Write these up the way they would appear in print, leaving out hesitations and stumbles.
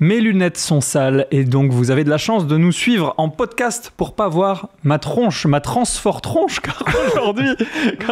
Mes lunettes sont sales et donc vous avez de la chance de nous suivre en podcast pour pas voir ma tronche, ma transfor-tronche, car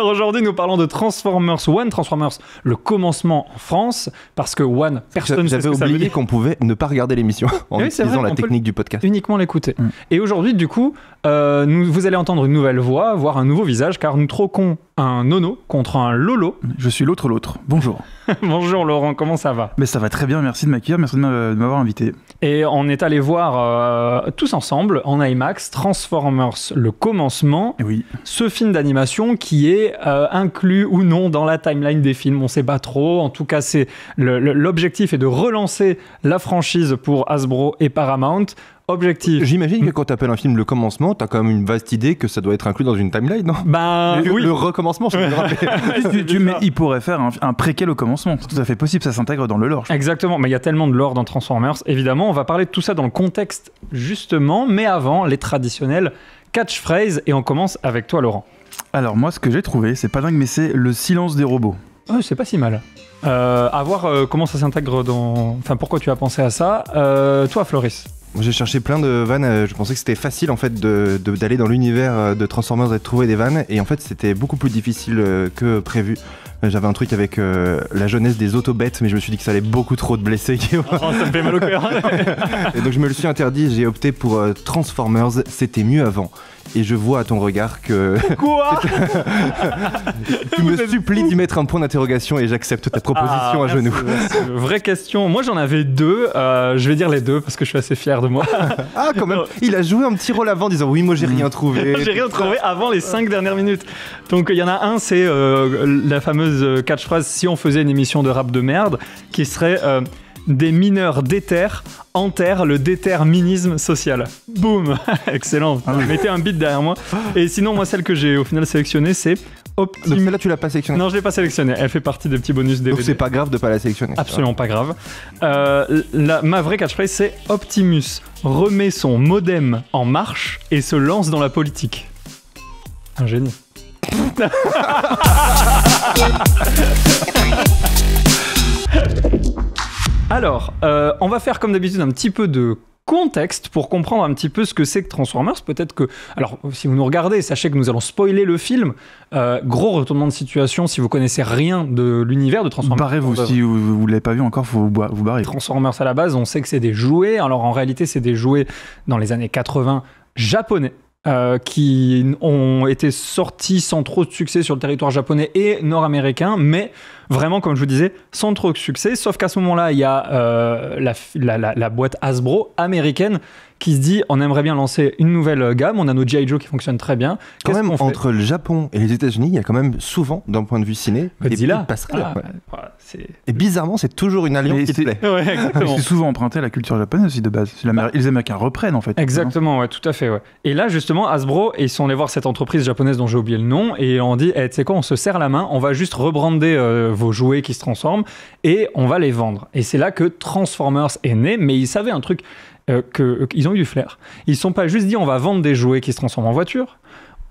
aujourd'hui nous parlons de Transformers One, Transformers, le commencement en France, parce que One, personne ne sait ce que ça veut dire. J'avais oublié qu'on pouvait ne pas regarder l'émission en utilisant la technique du podcast. Uniquement l'écouter. Et aujourd'hui, du coup, vous allez entendre une nouvelle voix, voir un nouveau visage, car nous troquons un nono contre un lolo. Je suis l'autre. Bonjour. Bonjour Laurent, comment ça va? Mais ça va très bien, merci de m'accueillir, merci de m'avoir invité. Et on est allé voir tous ensemble en IMAX Transformers le commencement, oui. Ce film d'animation qui est inclus ou non dans la timeline des films, on sait pas trop. En tout cas, c'est l'objectif est de relancer la franchise pour Hasbro et Paramount. Objectif. J'imagine que quand tu appelles un film le commencement, tu as quand même une vaste idée que ça doit être inclus dans une timeline, non? Oui. Le recommencement, je me rappelle. Mais il pourrait faire un préquel au commencement. C'est tout à fait possible, ça s'intègre dans le lore. Exactement, mais il y a tellement de lore dans Transformers. Évidemment, on va parler de tout ça dans le contexte, justement, mais avant, les traditionnels catchphrases. Et on commence avec toi, Laurent. Alors, moi, ce que j'ai trouvé, c'est pas dingue, mais c'est le silence des robots. Oh, c'est pas si mal. À voir comment ça s'intègre dans... Enfin, pourquoi tu as pensé à ça. Toi, Floris? J'ai cherché plein de vannes, je pensais que c'était facile en fait d'aller dans l'univers de Transformers et de trouver des vannes, et en fait c'était beaucoup plus difficile que prévu. J'avais un truc avec la jeunesse des autobêtes, mais je me suis dit que ça allait beaucoup trop de blessés. Oh, ça me fait mal au cœur. Et donc je me le suis interdit, j'ai opté pour Transformers, c'était mieux avant. Et je vois à ton regard que... Quoi? Tu me supplies d'y mettre un point d'interrogation et j'accepte ta proposition à genoux. C'est une vraie question. Moi j'en avais deux, je vais dire les deux parce que je suis assez fier de moi. Ah quand même, il a joué un petit rôle avant en disant oui moi j'ai rien trouvé. J'ai rien trouvé avant les 5 dernières minutes. Donc il y en a un, c'est la fameuse catchphrase si on faisait une émission de rap de merde, qui serait... des mineurs déter enterrent le déterminisme social. Boum. Excellent. Mettez un beat derrière moi. Et sinon, moi, celle que j'ai au final sélectionnée, c'est Donc celle-là, tu l'as pas sélectionnée? Non, je l'ai pas sélectionnée. Elle fait partie des petits bonus DVD. Donc c'est pas grave de pas la sélectionner. Absolument pas grave. Ma vraie catchphrase, c'est Optimus remet son modem en marche et se lance dans la politique. Un génie. Alors, on va faire comme d'habitude un petit peu de contexte pour comprendre un petit peu ce que c'est que Transformers. Peut-être que... Alors, si vous nous regardez, sachez que nous allons spoiler le film. Gros retournement de situation si vous connaissez rien de l'univers de Transformers. Barrez-vous, si vous l'avez pas vu encore, faut vous barrer. Transformers à la base, on sait que c'est des jouets. Alors en réalité, c'est des jouets dans les années 80 japonais. Qui ont été sortis sans trop de succès sur le territoire japonais et nord-américain, mais vraiment, comme je vous disais, sans trop de succès, sauf qu'à ce moment-là, il y a la boîte Hasbro américaine qui se dit on aimerait bien lancer une nouvelle gamme, on a nos G.I. Joe qui fonctionnent très bien. Quand même, entre le Japon et les États-Unis, il y a quand même souvent, d'un point de vue ciné, Godzilla. des passerelles. Et bizarrement, c'est toujours une alliance qui te plaît. Ouais, exactement. C'est souvent emprunté à la culture japonaise aussi de base. Les Américains reprennent en fait. Exactement, ouais, tout à fait. Ouais. Et là, justement, Hasbro, ils sont allés voir cette entreprise japonaise dont j'ai oublié le nom et on dit, tu sais quoi, on se serre la main, on va juste rebrander vos jouets qui se transforment et on va les vendre. Et c'est là que Transformers est né, mais ils savaient un truc, qu'ils ont eu du flair. Ils ne sont pas juste dit, on va vendre des jouets qui se transforment en voiture,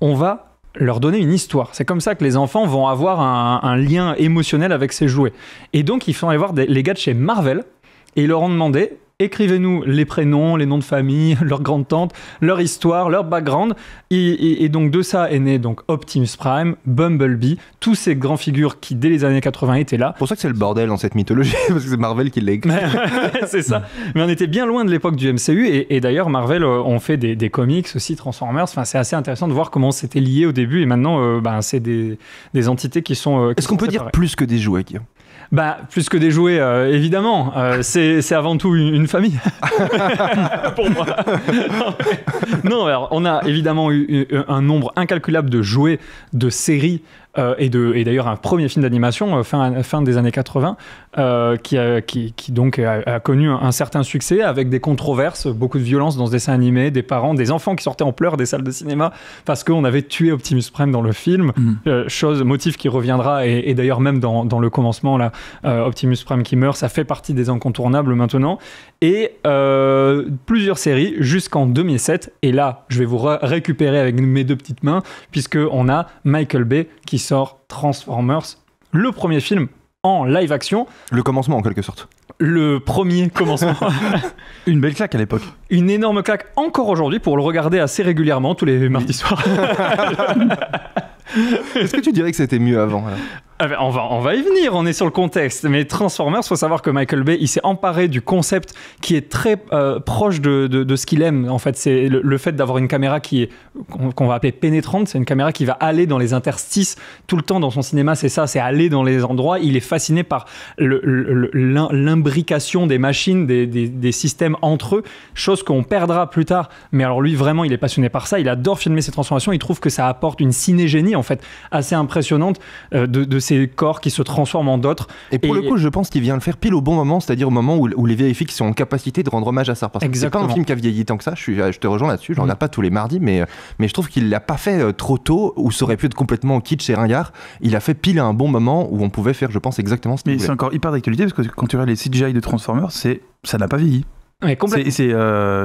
on va leur donner une histoire. C'est comme ça que les enfants vont avoir un lien émotionnel avec ces jouets. Et donc, ils sont allés voir les gars de chez Marvel et ils leur ont demandé écrivez-nous les prénoms, les noms de famille, leur grande-tante, leur histoire, leur background. Et donc de ça est né donc Optimus Prime, Bumblebee, tous ces grands figures qui dès les années 80 étaient là. C'est pour ça que c'est le bordel dans cette mythologie, parce que c'est Marvel qui l'a écrit. C'est ça. Mais on était bien loin de l'époque du MCU et d'ailleurs Marvel ont fait des comics aussi, Transformers. Enfin, c'est assez intéressant de voir comment c'était lié au début et maintenant c'est des entités qui sont... Est-ce qu'on peut dire plus que des jouets, Guillaume? Plus que des jouets, évidemment. C'est avant tout une famille. Pour moi. Non, alors, on a évidemment eu un nombre incalculable de jouets, de séries, et d'ailleurs un premier film d'animation fin des années 80 qui donc a connu un certain succès avec des controverses, beaucoup de violence dans ce dessin animé, des parents, des enfants qui sortaient en pleurs des salles de cinéma parce qu'on avait tué Optimus Prime dans le film, motif qui reviendra et d'ailleurs même dans le commencement là, Optimus Prime qui meurt, ça fait partie des incontournables maintenant et plusieurs séries jusqu'en 2007 et là je vais vous récupérer avec mes deux petites mains puisque on a Michael Bay qui sort Transformers, le premier film en live action. Le commencement en quelque sorte. Le premier commencement. Une belle claque à l'époque. Une énorme claque encore aujourd'hui pour le regarder assez régulièrement tous les mardis soirs. Est-ce que tu dirais que c'était mieux avant alors ? On va y venir, on est sur le contexte. Mais Transformers, il faut savoir que Michael Bay, il s'est emparé du concept qui est très proche de ce qu'il aime. En fait, c'est le fait d'avoir une caméra qu'on va appeler pénétrante. C'est une caméra qui va aller dans les interstices tout le temps dans son cinéma. C'est ça, c'est aller dans les endroits. Il est fasciné par l'imbrication des machines, des systèmes entre eux, chose qu'on perdra plus tard. Mais alors lui, vraiment, il est passionné par ça. Il adore filmer ces transformations. Il trouve que ça apporte une cinégénie, en fait, assez impressionnante de ces corps qui se transforment en d'autres. Et pour le coup, je pense qu'il vient le faire pile au bon moment, c'est-à-dire au moment où les VFX sont en capacité de rendre hommage à ça. Parce que c'est pas un film qui a vieilli tant que ça, je te rejoins là-dessus, je regarde pas tous les mardis, mais je trouve qu'il l'a pas fait trop tôt, où ça aurait pu être complètement kitsch et ringard. Il a fait pile à un bon moment où on pouvait faire, je pense, exactement ce qu'il voulait. Mais c'est encore hyper d'actualité, parce que quand tu regardes les CGI de Transformers, ça n'a pas vieilli. Ouais,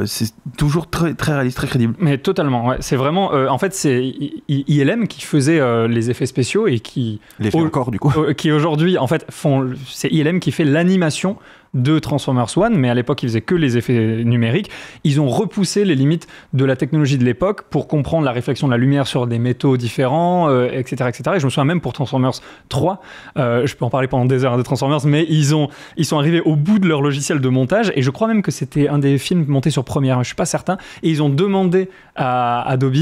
c'est toujours très, très réaliste, très crédible. Mais totalement, ouais. C'est vraiment... en fait, c'est ILM qui faisait les effets spéciaux et qui... Les fait encore, du coup. Qui aujourd'hui, en fait, c'est ILM qui fait l'animation de Transformers One, mais à l'époque, ils faisaient que les effets numériques. Ils ont repoussé les limites de la technologie de l'époque pour comprendre la réflexion de la lumière sur des métaux différents, etc., etc. Et je me souviens même pour Transformers 3, je peux en parler pendant des heures de Transformers, mais ils sont arrivés au bout de leur logiciel de montage, et je crois même que c'était un des films montés sur Premiere, je suis pas certain, et ils ont demandé à Adobe,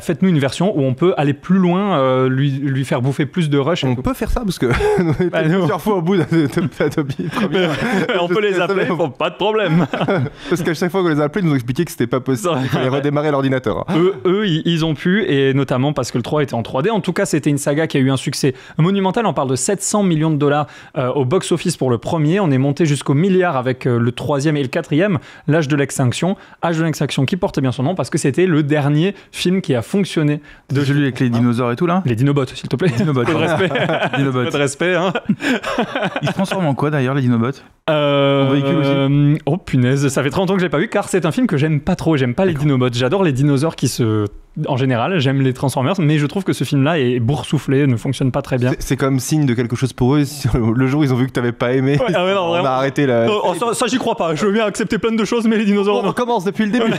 faites-nous une version où on peut aller plus loin, lui faire bouffer plus de rush. On peut faire ça, parce que on était plusieurs fois au bout d'Adobe Premiere. On peut les appeler, bon, pas de problème. Parce qu'à chaque fois qu'on les a appelés, ils nous ont expliqué que c'était pas possible. Il fallait redémarrer l'ordinateur. Eux, ils ont pu, et notamment parce que le 3 était en 3D. En tout cas, c'était une saga qui a eu un succès monumental. On parle de 700 millions de dollars au box-office pour le premier. On est monté jusqu'au milliard avec le troisième et le quatrième, L'Âge de l'extinction. Âge de l'extinction qui portait bien son nom parce que c'était le dernier film qui a fonctionné. De celui avec les dinosaures et tout là. Les Dinobots, s'il te plaît. Dinobots. Peu de respect. Dinobots. Peu de respect, hein. Ils se transforment en quoi d'ailleurs, les Dinobots? En véhicule aussi. Oh punaise, ça fait 30 ans que je l'ai pas vu car c'est un film que j'aime pas trop. J'aime pas les Dinobots. J'adore les dinosaures en général, j'aime les Transformers, mais je trouve que ce film-là est boursouflé, ne fonctionne pas très bien. C'est comme signe de quelque chose pour eux. Le jour où ils ont vu que t'avais pas aimé, ouais, non, on a arrêté la... ça j'y crois pas. Je veux bien accepter plein de choses, mais les dinosaures... On recommence depuis le début.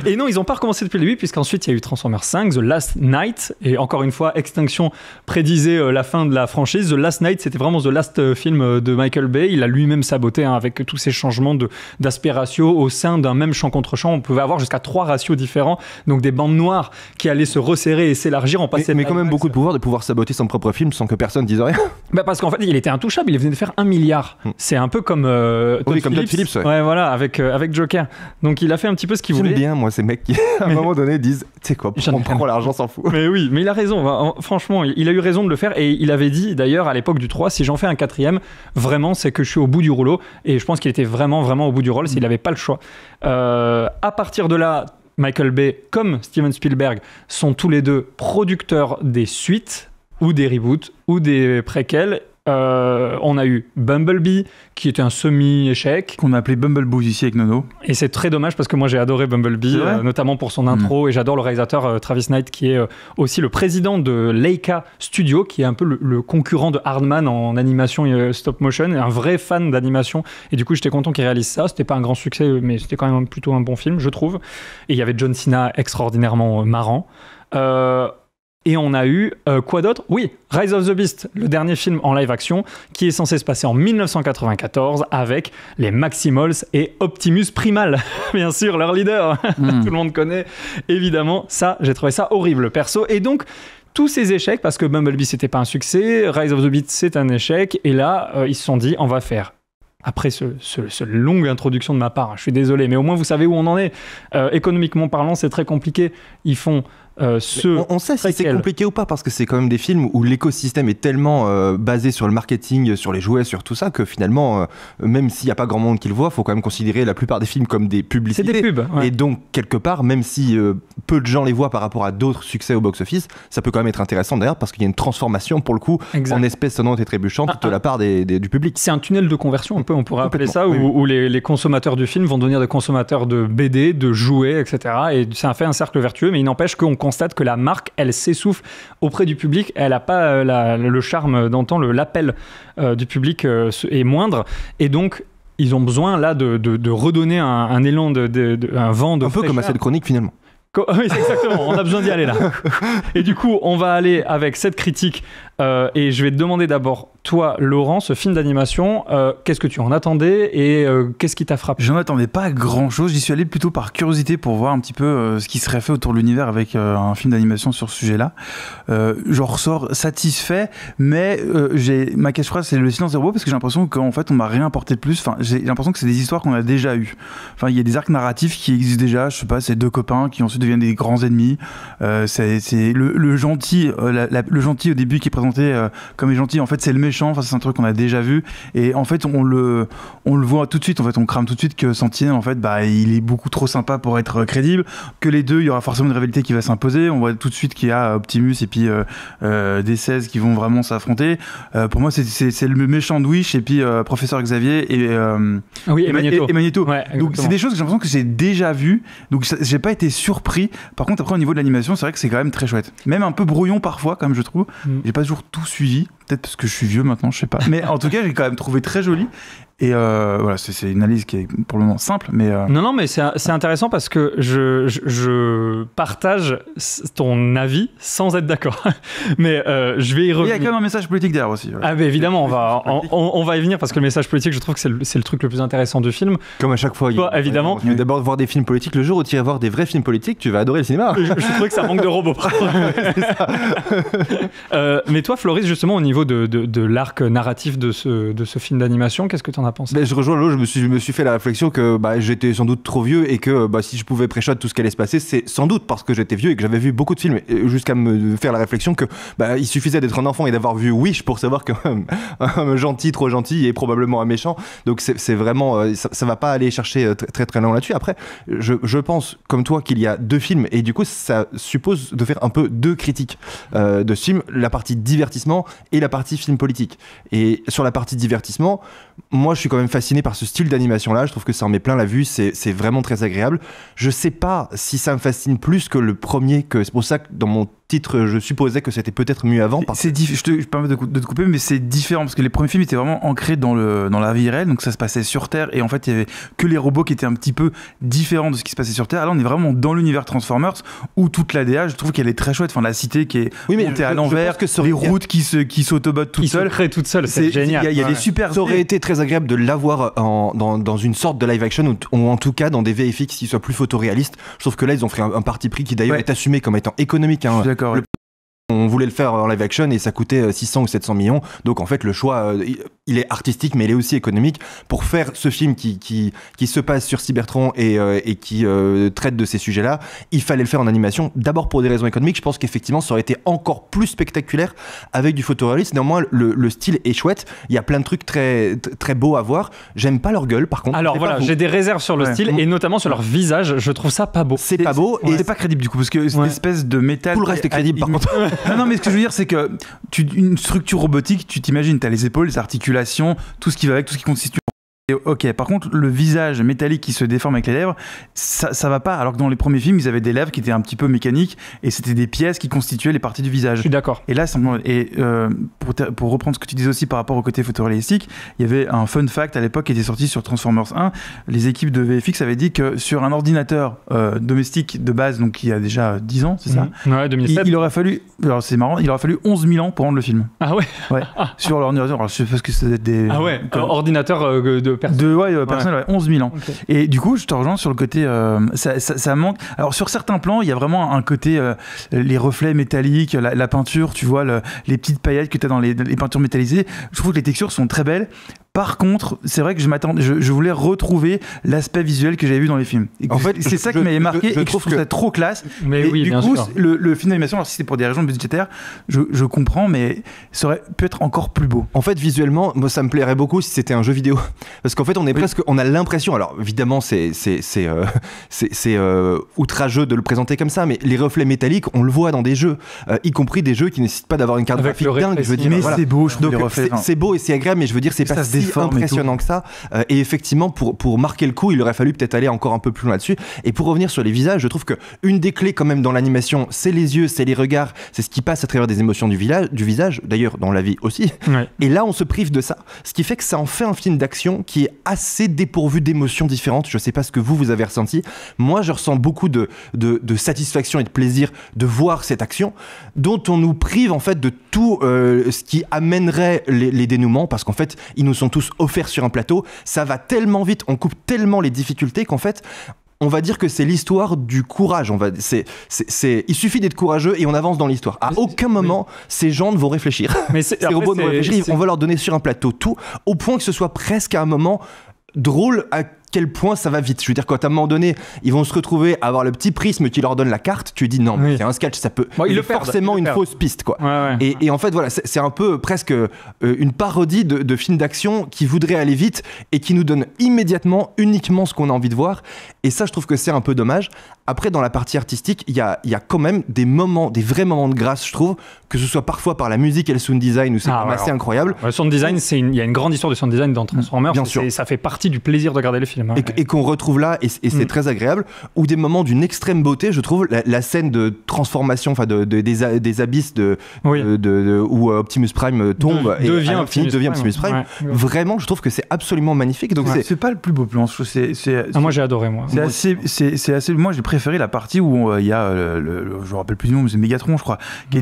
Et non, ils ont pas recommencé depuis le début, puisqu'ensuite il y a eu Transformers 5, The Last Night, et encore une fois, Extinction prédisait la fin de la franchise. The Last Night, c'était vraiment The Last film de Michael Bay. Il a lui-même saboté avec tous ces changements d'aspect ratio au sein d'un même champ contre champ. On pouvait avoir jusqu'à 3 ratios différents, donc des bandes noires qui allaient se resserrer et s'élargir. On passait mais quand même beaucoup de pouvoir de pouvoir saboter son propre film sans que personne dise rien. Parce qu'en fait, il était intouchable. Il venait de faire 1 milliard. C'est un peu comme Todd Phillips. Ouais, voilà, avec Joker. Donc il a fait un petit peu ce qu'il voulait. J'aime bien, moi, ces mecs qui, à un moment donné, disent, tu sais quoi, on prend l'argent, s'en fout. Mais oui, mais il a raison. Franchement, il a eu raison de le faire. Et il avait dit, d'ailleurs, à l'époque du 3, si j'en fais un 4e, vraiment, c'est que je suis au bout du rouleau. Et je pense qu'il était vraiment au bout du rôle s'il n'avait pas le choix. À partir de là, Michael Bay comme Steven Spielberg sont tous les deux producteurs des suites ou des reboots ou des préquels. On a eu Bumblebee qui était un semi-échec qu'on a appelé Bumblebee ici avec Nono, et c'est très dommage parce que moi j'ai adoré Bumblebee, notamment pour son intro, et j'adore le réalisateur Travis Knight qui est aussi le président de Leica Studio, qui est un peu le concurrent de Hardman en animation stop motion, un vrai fan d'animation, et du coup j'étais content qu'il réalise ça. C'était pas un grand succès, mais c'était quand même plutôt un bon film, je trouve, et il y avait John Cena extraordinairement marrant. Et on a eu quoi d'autre? Oui, Rise of the Beast, le dernier film en live action qui est censé se passer en 1994 avec les Maximals et Optimus Primal, bien sûr, leur leader. Tout le monde connaît, évidemment. Ça, j'ai trouvé ça horrible, perso. Et donc, tous ces échecs, parce que Bumblebee, c'était pas un succès, Rise of the Beast, c'est un échec. Et là, ils se sont dit, on va faire... Après ce longue introduction de ma part, je suis désolé, mais au moins vous savez où on en est. Économiquement parlant, c'est très compliqué. Ils font on sait si c'est compliqué ou pas, parce que c'est quand même des films où l'écosystème est tellement basé sur le marketing, sur les jouets, sur tout ça, que finalement, même s'il n'y a pas grand monde qui le voit, il faut quand même considérer la plupart des films comme des publicités. C'est des pubs. Ouais. Et donc, quelque part, même si peu de gens les voient par rapport à d'autres succès au box-office, ça peut quand même être intéressant d'ailleurs, parce qu'il y a une transformation, pour le coup, en espèces sonnantes et trébuchantes de la part du public. C'est un tunnel de conversion, un peu, on pourrait appeler ça, où les consommateurs du film vont devenir des consommateurs de BD, de jouets, etc. Et ça fait un cercle vertueux, mais il n'empêche qu'on constate que la marque, elle s'essouffle auprès du public. Elle n'a pas le charme d'antan, l'appel du public est moindre. Et donc, ils ont besoin là de redonner un élan, un vent de un peu fraîcheur. comme à cette chronique finalement. Oui, exactement, on a besoin d'y aller là. Et du coup, on va aller avec cette critique et je vais te demander d'abord, toi, Laurent, ce film d'animation, qu'est-ce que tu en attendais et qu'est-ce qui t'a frappé ? J'en attendais pas grand-chose, j'y suis allé plutôt par curiosité pour voir un petit peu ce qui serait fait autour de l'univers avec un film d'animation sur ce sujet-là. J'en ressors satisfait, mais ma catchphrase c'est le silence des robots parce que j'ai l'impression qu'en fait on m'a rien apporté de plus. Enfin, j'ai l'impression que c'est des histoires qu'on a déjà eues. Enfin, il y a des arcs narratifs qui existent déjà, je sais pas, c'est deux copains qui ensuite deviennent des grands ennemis. C'est le gentil, le gentil au début qui est présenté comme est gentil, en fait c'est le méchant. Enfin, c'est un truc qu'on a déjà vu et en fait on le voit tout de suite. En fait, on crame tout de suite que Sentinelle en fait il est beaucoup trop sympa pour être crédible. Que les deux, il y aura forcément une rivalité qui va s'imposer. On voit tout de suite qu'il y a Optimus et puis D16 qui vont vraiment s'affronter. Pour moi, c'est le méchant de Wish et puis Professeur Xavier et Magneto. Ouais, donc c'est des choses que j'ai l'impression que j'ai déjà vu. Donc j'ai pas été surpris. Par contre, après au niveau de l'animation, c'est vrai que c'est quand même très chouette. Même un peu brouillon parfois, comme je trouve. J'ai pas toujours tout suivi. Peut-être parce que je suis vieux maintenant, je sais pas. Mais en tout cas, j'ai quand même trouvé très joli. Et voilà, c'est une analyse qui est pour le moment simple, mais non, mais c'est intéressant parce que je partage ton avis sans être d'accord. Mais je vais y revenir. Il y a quand même un message politique derrière aussi. Ouais. Ah, mais évidemment, on va y venir parce que le message politique, je trouve que c'est le truc le plus intéressant du film. Comme à chaque fois. Évidemment. Tu veux d'abord voir des films politiques. Le jour où tu iras voir des vrais films politiques, tu vas adorer le cinéma. Je trouvais que ça manque de robots. Mais toi, Floris, justement, au niveau de l'arc narratif de ce film d'animation, qu'est-ce que tu en as pensé ? Je rejoins Lo, je me suis fait la réflexion que j'étais sans doute trop vieux et que si je pouvais pré-shot tout ce qui allait se passer, c'est sans doute parce que j'étais vieux et que j'avais vu beaucoup de films, jusqu'à me faire la réflexion que il suffisait d'être un enfant et d'avoir vu Wish pour savoir qu'un gentil, trop gentil est probablement un méchant. Donc c'est vraiment, ça va pas aller chercher très très loin là-dessus. Après, je pense comme toi qu'il y a deux films et du coup ça suppose de faire un peu deux critiques de ce film, la partie divertissement et la partie film politique. Et sur la partie divertissement, moi je suis quand même fasciné par ce style d'animation là, je trouve que ça en met plein la vue, c'est vraiment très agréable. Je sais pas si ça me fascine plus que le premier, c'est pour ça que dans mon titre je supposais que c'était peut-être mieux avant. Je te permets de te couper, mais c'est différent parce que les premiers films étaient vraiment ancrés dans la vie réelle, donc ça se passait sur Terre et en fait il y avait que les robots qui étaient un petit peu différents de ce qui se passait sur Terre. Là on est vraiment dans l'univers Transformers où toute l'ADA, je trouve qu'elle est très chouette, enfin la cité qui est montée à l'envers, les routes qui s'autobotent toutes seules. Qui se créent toutes seules, c'est génial. Il y a des super. Ça aurait été très agréable de l'avoir dans une sorte de live action ou en tout cas dans des VFX qui soient plus photoréalistes. Je trouve que là ils ont fait un parti pris qui d'ailleurs est assumé comme étant économique. Je suis d'accord. On voulait le faire en live action et ça coûtait 600 ou 700 millions. Donc en fait le choix il est artistique mais il est aussi économique. Pour faire ce film qui se passe sur Cybertron et qui traite de ces sujets-là, il fallait le faire en animation. D'abord pour des raisons économiques, je pense qu'effectivement ça aurait été encore plus spectaculaire avec du photoréalisme. Néanmoins le style est chouette. Il y a plein de trucs très, très beaux à voir. J'aime pas leur gueule par contre. Alors voilà, j'ai des réserves sur le style et notamment sur leur visage. Je trouve ça pas beau. C'est pas beau et c'est pas crédible du coup parce que c'est une espèce de métal. Tout le reste est crédible par contre. Non mais ce que je veux dire c'est que une structure robotique, tu t'imagines, t'as les épaules, les articulations, tout ce qui va avec, tout ce qui constitue. Ok, par contre, le visage métallique qui se déforme avec les lèvres, ça va pas. Alors que dans les premiers films, ils avaient des lèvres qui étaient un petit peu mécaniques et c'était des pièces qui constituaient les parties du visage. Je suis d'accord. Et là, pour reprendre ce que tu disais aussi par rapport au côté photoréalistique, il y avait un fun fact à l'époque qui était sorti sur Transformers 1. Les équipes de VFX avaient dit que sur un ordinateur domestique de base, donc il y a déjà 10 ans, c'est ça ? Ouais, 2007. Il aurait fallu, alors c'est marrant, il aurait fallu 11 000 ans pour rendre le film. Ah ouais ? Ouais. Sur l'ordinateur. Alors je sais pas ce que c'est des. Ah ouais, ordinateur de personnel, 11 000 ans. Okay. Et du coup, je te rejoins sur le côté, ça manque. Alors sur certains plans, il y a vraiment un côté, les reflets métalliques, la peinture, tu vois, les petites paillettes que tu as dans les peintures métallisées. Je trouve que les textures sont très belles. Par contre, c'est vrai que je voulais retrouver l'aspect visuel que j'avais vu dans les films. En fait, c'est ça qui m'avait marqué et que je trouve ça trop classe. Mais et oui, du bien coup, sûr. Le film d'animation, alors si c'est pour des raisons budgétaires, je comprends, mais ça aurait pu être encore plus beau. En fait, visuellement, moi, ça me plairait beaucoup si c'était un jeu vidéo, parce qu'en fait, on a l'impression. Alors, évidemment, c'est outrageux de le présenter comme ça, mais les reflets métalliques, on le voit dans des jeux, y compris des jeux qui nécessitent pas d'avoir une carte graphique dingue. Je veux dire, mais voilà. C'est beau, je trouve. Donc, c'est beau et c'est agréable, mais je veux dire, c'est pas si impressionnant que ça. Et effectivement, pour marquer le coup, il aurait fallu peut-être aller encore un peu plus loin là-dessus. Et pour revenir sur les visages, je trouve que une des clés quand même dans l'animation, c'est les yeux, c'est les regards, c'est ce qui passe à travers des émotions du visage, d'ailleurs dans la vie aussi. Ouais. Et là, on se prive de ça. Ce qui fait que ça en fait un film d'action qui est assez dépourvu d'émotions différentes. Je sais pas ce que vous avez ressenti. Moi, je ressens beaucoup de satisfaction et de plaisir de voir cette action, dont on nous prive en fait de tout ce qui amènerait les dénouements, parce qu'en fait, ils nous sont tous offerts sur un plateau. Ça va tellement vite, on coupe tellement les difficultés qu'en fait, on va dire que c'est l'histoire du courage. Il suffit d'être courageux et on avance dans l'histoire. À aucun moment, ces gens ne vont réfléchir. Mais ces robots ne vont réfléchir. On va leur donner sur un plateau tout, au point que ce soit presque à un moment drôle à quel point ça va vite. Je veux dire, quand à un moment donné, ils vont se retrouver à avoir le petit prisme qui leur donne la carte, tu dis non, mais c'est un sketch, ça peut. Bon, il est forcément une fausse piste, quoi. Ouais. Et en fait, voilà, c'est un peu presque une parodie de film d'action qui voudrait aller vite et qui nous donne immédiatement uniquement ce qu'on a envie de voir. Et ça, je trouve que c'est un peu dommage. Après, dans la partie artistique, il y a quand même des vrais moments de grâce, je trouve, que ce soit parfois par la musique et le sound design, où c'est assez incroyable. Le sound design, il y a une grande histoire de sound design dans Transformers. Bien sûr. Ça fait partie du plaisir de regarder le film. Et qu'on retrouve là, et c'est très agréable, ou des moments d'une extrême beauté, je trouve, la scène de transformation, enfin des abysses où Optimus Prime tombe et devient Optimus Prime. Ouais. Vraiment, je trouve que c'est absolument magnifique. Donc c'est pas le plus beau plan. Moi, j'ai adoré, moi. Moi, j'ai préféré la partie où il y a je me rappelle plus du nom, mais c'est Megatron, je crois,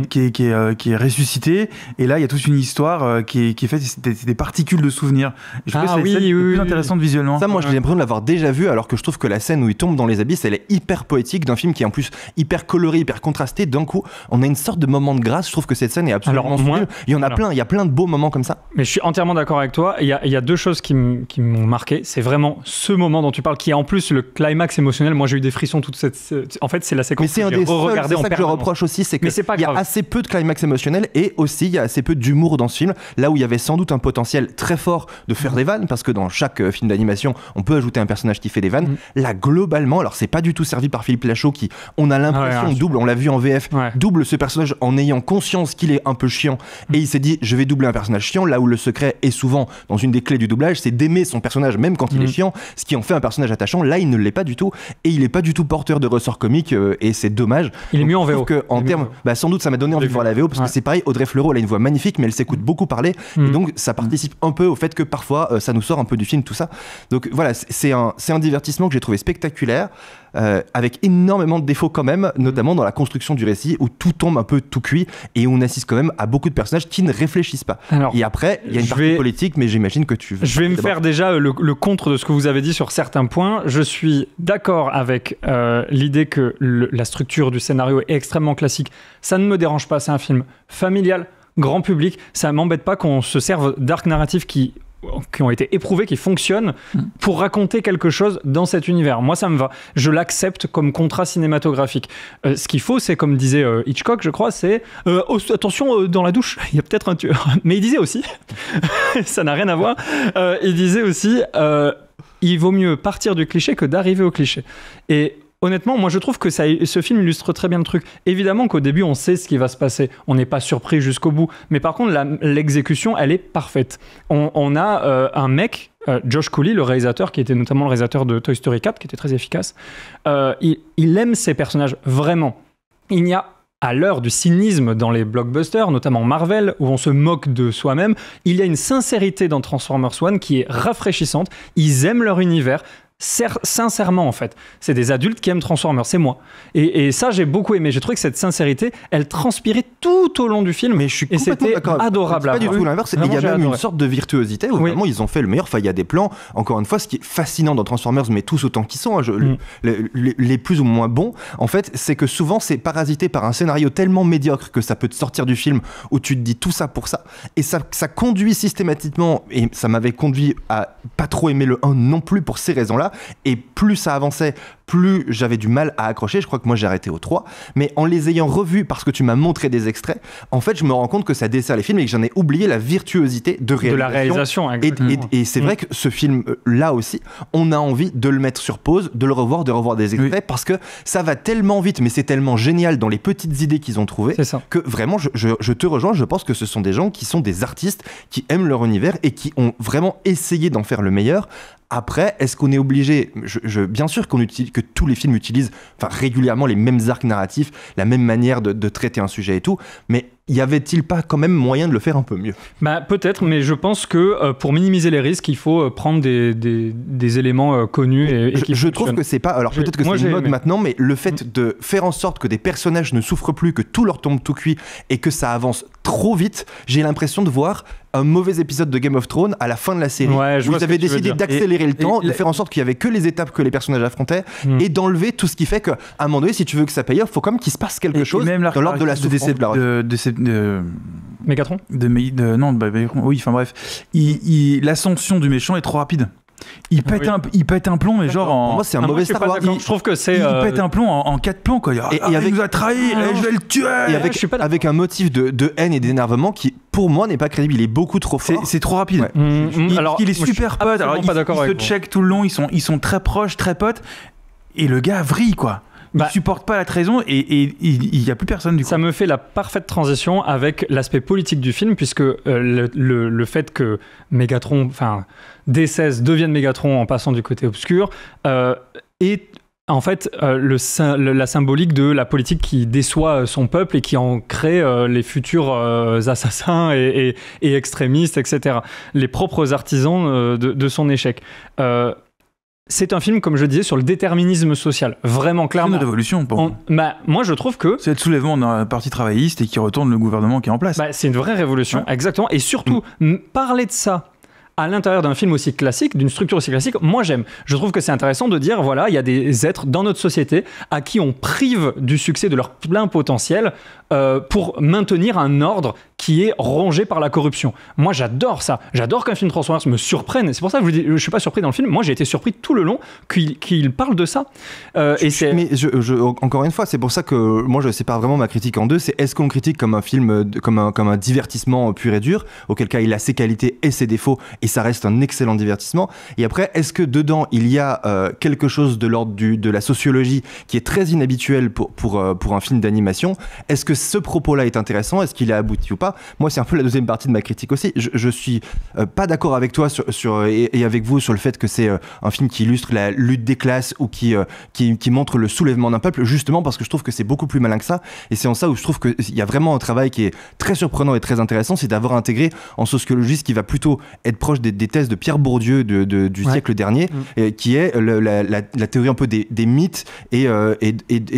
qui est ressuscité. Et là, il y a toute une histoire qui est faite. C'est des particules de souvenirs. Je trouve que c'est plus intéressante visuellement. Ça, moi, j'ai l'impression de l'avoir déjà vu, alors que je trouve que la scène où il tombe dans les abysses, elle est hyper poétique, d'un film qui est en plus hyper coloré, hyper contrasté. D'un coup, on a une sorte de moment de grâce. Je trouve que cette scène est absolument sublime. Il y en a plein. Il y a plein de beaux moments comme ça. Mais je suis entièrement d'accord avec toi. Il y a deux choses qui m'ont marqué. C'est vraiment ce moment dont tu parles, qui est en plus le climax émotionnel. Moi, j'ai eu des frissons toute cette. En fait, c'est la séquence. Mais c'est un des seuls, c'est ça que je reproche aussi, c'est qu'il y a assez peu de climax émotionnel et aussi il y a assez peu d'humour dans ce film. Là où il y avait sans doute un potentiel très fort de faire des vannes, parce que dans chaque film d'animation, on peut ajouter un personnage qui fait des vannes. Là, globalement, alors c'est pas du tout servi par Philippe Lachaud qui, on a l'impression, double, on l'a vu en VF, double ce personnage en ayant conscience qu'il est un peu chiant et il s'est dit je vais doubler un personnage chiant, là où le secret est souvent dans une des clés du doublage, c'est d'aimer son personnage même quand il est chiant, ce qui en fait un personnage attachant. Là, il ne l'est pas du tout et il est pas du tout porteur de ressort comique et c'est dommage. Il est mieux en VO. Que, en termes, sans doute ça m'a donné envie de voir la VO parce que c'est pareil, Audrey Fleurot, elle a une voix magnifique mais elle s'écoute beaucoup parler et donc ça participe un peu au fait que parfois ça nous sort un peu du film, tout ça. Donc voilà, c'est un divertissement que j'ai trouvé spectaculaire. Avec énormément de défauts quand même, notamment dans la construction du récit où tout tombe un peu tout cuit et où on assiste quand même à beaucoup de personnages qui ne réfléchissent pas. Alors, et après, il y a une partie politique, mais j'imagine que tu veux... Je vais me faire déjà le contre de ce que vous avez dit sur certains points. Je suis d'accord avec l'idée que la structure du scénario est extrêmement classique. Ça ne me dérange pas, c'est un film familial, grand public. Ça m'embête pas qu'on se serve d'arcs narratifs qui ont été éprouvés, qui fonctionnent pour raconter quelque chose dans cet univers. Moi, ça me va. Je l'accepte comme contrat cinématographique. Ce qu'il faut, c'est comme disait Hitchcock, je crois, c'est attention, dans la douche, il y a peut-être un tueur. Mais il disait aussi, ça n'a rien à voir, il disait aussi, il vaut mieux partir du cliché que d'arriver au cliché. Et honnêtement, moi je trouve que ce film illustre très bien le truc. Évidemment qu'au début on sait ce qui va se passer, on n'est pas surpris jusqu'au bout, mais par contre l'exécution elle est parfaite. On a un mec, Josh Cooley, le réalisateur, qui était notamment le réalisateur de Toy Story 4, qui était très efficace, il aime ses personnages, vraiment. Il n'y a à l'heure du cynisme dans les blockbusters, notamment Marvel, où on se moque de soi-même, il y a une sincérité dans Transformers 1 qui est rafraîchissante. Ils aiment leur univers. Sincèrement en fait, c'est des adultes qui aiment Transformers, c'est moi et ça j'ai beaucoup aimé. J'ai trouvé que cette sincérité elle transpirait tout au long du film, mais je suis complètement d'accord, adorable. C'est pas du tout l'inverse. Il y a même une sorte de virtuosité où vraiment ils ont fait le meilleur. Enfin, il y a des plans, encore une fois, ce qui est fascinant dans Transformers, mais tous autant qu'ils sont, les plus ou moins bons, en fait, c'est que souvent c'est parasité par un scénario tellement médiocre que ça peut te sortir du film où tu te dis tout ça pour ça, et ça conduit systématiquement, et ça m'avait conduit à pas trop aimer le 1 non plus pour ces raisons-là. Et plus ça avançait, plus j'avais du mal à accrocher. Je crois que moi j'ai arrêté au 3, mais en les ayant revus parce que tu m'as montré des extraits, en fait je me rends compte que ça dessert les films et que j'en ai oublié la virtuosité de la réalisation. Et c'est vrai que ce film là aussi, on a envie de le mettre sur pause, de le revoir, de revoir des extraits, parce que ça va tellement vite, mais c'est tellement génial dans les petites idées qu'ils ont trouvées que vraiment je te rejoins. Je pense que ce sont des gens qui sont des artistes, qui aiment leur univers et qui ont vraiment essayé d'en faire le meilleur. Après, est-ce qu'on est obligé, bien sûr que tous les films utilisent régulièrement les mêmes arcs narratifs, la même manière de traiter un sujet et tout, mais y avait-il pas quand même moyen de le faire un peu mieux ? Peut-être, mais je pense que pour minimiser les risques, il faut prendre des éléments connus et qui je trouve que c'est pas... Alors peut-être que c'est une mode maintenant, mais le fait de faire en sorte que des personnages ne souffrent plus, que tout leur tombe tout cuit et que ça avance trop vite, j'ai l'impression de voir un mauvais épisode de Game of Thrones à la fin de la série. Vous avez décidé d'accélérer le temps, de faire en sorte qu'il y avait que les étapes que les personnages affrontaient et d'enlever tout ce qui fait qu'à un moment donné, si tu veux que ça paye off, il faut quand même qu'il se passe quelque chose dans l'ordre de la souffrance. Mégatron oui, enfin bref. L'ascension du méchant est trop rapide. Il pète un plomb, mais genre pour moi c'est un mauvais Star Wars. Je trouve que c'est il pète un plomb en 4 plombs quoi. Il nous a trahi, je vais le tuer. Et avec un motif de haine et d'énervement qui pour moi n'est pas crédible, il est beaucoup trop fort. C'est trop rapide. Il est super pote. Alors il se check tout le long, ils sont très proches, très potes et le gars vrille quoi. Il supporte pas la trahison et il y a plus personne du coup. Ça me fait la parfaite transition avec l'aspect politique du film, puisque le fait que Mégatron, D16 devienne Mégatron en passant du côté obscur est en fait la symbolique de la politique qui déçoit son peuple et qui en crée les futurs assassins et extrémistes, etc. Les propres artisans de son échec. C'est un film, comme je disais, sur le déterminisme social. Vraiment, clairement. C'est une révolution pour moi. Moi, je trouve que... C'est le soulèvement d'un parti travailliste et qui retourne le gouvernement qui est en place. C'est une vraie révolution, exactement. Et surtout, parler de ça à l'intérieur d'un film aussi classique, d'une structure aussi classique, moi j'aime. Je trouve que c'est intéressant de dire, voilà, il y a des êtres dans notre société à qui on prive du succès de leur plein potentiel pour maintenir un ordre qui est rongé par la corruption. Moi j'adore ça. J'adore qu'un film Transformers me surprenne. C'est pour ça que je vous dis, je suis pas surpris dans le film. Moi j'ai été surpris tout le long qu'il parle de ça. Mais encore une fois, c'est pour ça que moi je sépare vraiment ma critique en deux. C'est est-ce qu'on critique comme un film, comme un divertissement pur et dur, auquel cas il a ses qualités et ses défauts, et ça reste un excellent divertissement. Et après, est-ce que dedans il y a quelque chose de l'ordre de la sociologie qui est très inhabituel pour un film d'animation? Est-ce que ce propos-là est intéressant? Est-ce qu'il a abouti ou pas? Moi, c'est un peu la deuxième partie de ma critique aussi. Je suis pas d'accord avec toi et avec vous sur le fait que c'est un film qui illustre la lutte des classes ou qui montre le soulèvement d'un peuple, justement parce que je trouve que c'est beaucoup plus malin que ça. Et c'est en ça où je trouve qu'il y a vraiment un travail qui est très surprenant et très intéressant, c'est d'avoir intégré en sociologie ce qui va plutôt être proche des thèses de Pierre Bourdieu du siècle dernier, qui est la théorie un peu des mythes et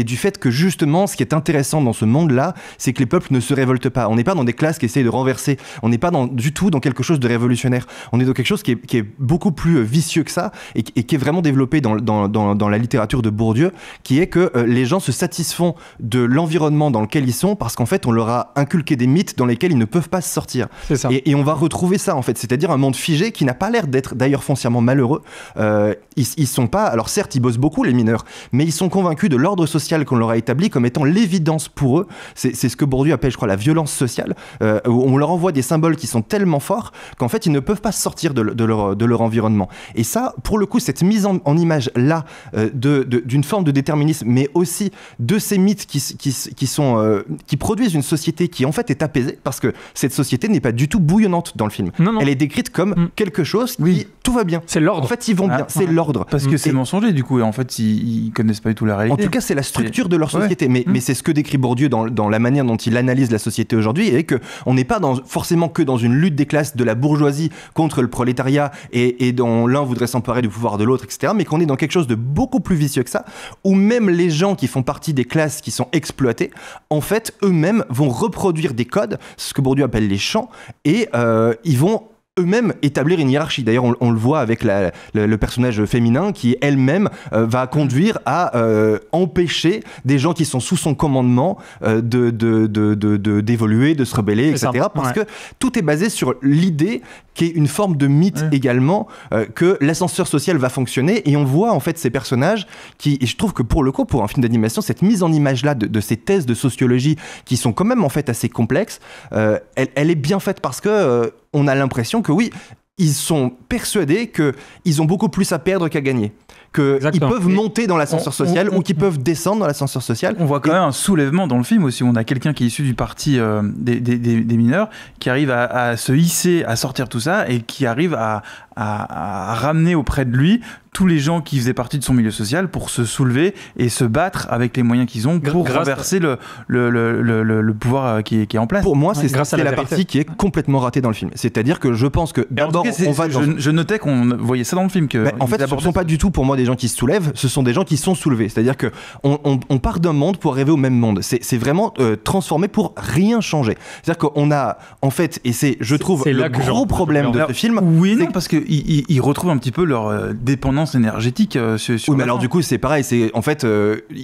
du fait que justement ce qui est intéressant dans ce monde-là, c'est que les peuples ne se révoltent pas. On n'est pas dans des classes qui essayent de renverser, on n'est pas du tout dans quelque chose de révolutionnaire, on est dans quelque chose qui est beaucoup plus vicieux que ça et qui est vraiment développé dans la littérature de Bourdieu, qui est que les gens se satisfont de l'environnement dans lequel ils sont parce qu'en fait on leur a inculqué des mythes dans lesquels ils ne peuvent pas se sortir. C'est ça. Et on va retrouver ça en fait, c'est-à-dire un monde figé qui n'a pas l'air d'être d'ailleurs foncièrement malheureux. Ils sont pas, alors certes ils bossent beaucoup les mineurs, mais ils sont convaincus de l'ordre social qu'on leur a établi comme étant l'évidence pour eux. C'est ce que Bourdieu appelle, je crois, la violence sociale, où on leur envoie des symboles qui sont tellement forts qu'en fait ils ne peuvent pas sortir de leur environnement. Et ça, pour le coup, cette mise en image là d'une forme de déterminisme, mais aussi de ces mythes qui produisent une société qui en fait est apaisée, parce que cette société n'est pas du tout bouillonnante dans le film. Non. Elle est décrite comme quelque chose qui tout va bien. C'est l'ordre. En fait, ils vont bien. C'est l'ordre. Parce que c'est mensonger du coup. Et en fait, ils connaissent pas du tout la réalité. En tout cas, c'est la structure de leur société. Mais c'est ce que décrit Bourdieu dans la manière dont il analyse la société aujourd'hui, et que on n'est pas forcément que dans une lutte des classes de la bourgeoisie contre le prolétariat et dont l'un voudrait s'emparer du pouvoir de l'autre, etc. Mais qu'on est dans quelque chose de beaucoup plus vicieux que ça, où même les gens qui font partie des classes qui sont exploitées, en fait, eux-mêmes vont reproduire des codes, ce que Bourdieu appelle les champs, et ils vont eux-mêmes établir une hiérarchie. D'ailleurs, on le voit avec le personnage féminin qui elle-même va conduire à empêcher des gens qui sont sous son commandement d'évoluer, de se rebeller, etc. Parce que tout est basé sur l'idée qui est une forme de mythe également, que l'ascenseur social va fonctionner, et on voit en fait ces personnages qui, et je trouve que pour le coup, pour un film d'animation, cette mise en image-là de ces thèses de sociologie qui sont quand même en fait assez complexes, elle est bien faite parce que on a l'impression que oui, ils sont persuadés qu'ils ont beaucoup plus à perdre qu'à gagner. Qu'ils peuvent monter dans l'ascenseur social ou qu'ils peuvent descendre dans l'ascenseur social. On voit quand même un soulèvement dans le film aussi. On a quelqu'un qui est issu du parti des mineurs, qui arrive à se hisser, à sortir tout ça, et qui arrive à ramener auprès de lui tous les gens qui faisaient partie de son milieu social pour se soulever et se battre avec les moyens qu'ils ont pour renverser le pouvoir qui est en place. Pour moi, c'est la partie qui est complètement ratée dans le film. C'est-à-dire que je pense que d'abord, je notais qu'on voyait ça dans le film. En fait, ce ne sont pas du tout pour moi des gens qui se soulèvent, ce sont des gens qui sont soulevés. C'est-à-dire que on part d'un monde pour arriver au même monde. C'est vraiment transformé pour rien changer. C'est-à-dire qu'on a, en fait, et je trouve, le gros problème de ce film. Oui, non, parce qu'ils retrouvent un petit peu leur dépendance énergétique sur oui, mais alors du coup c'est pareil, en fait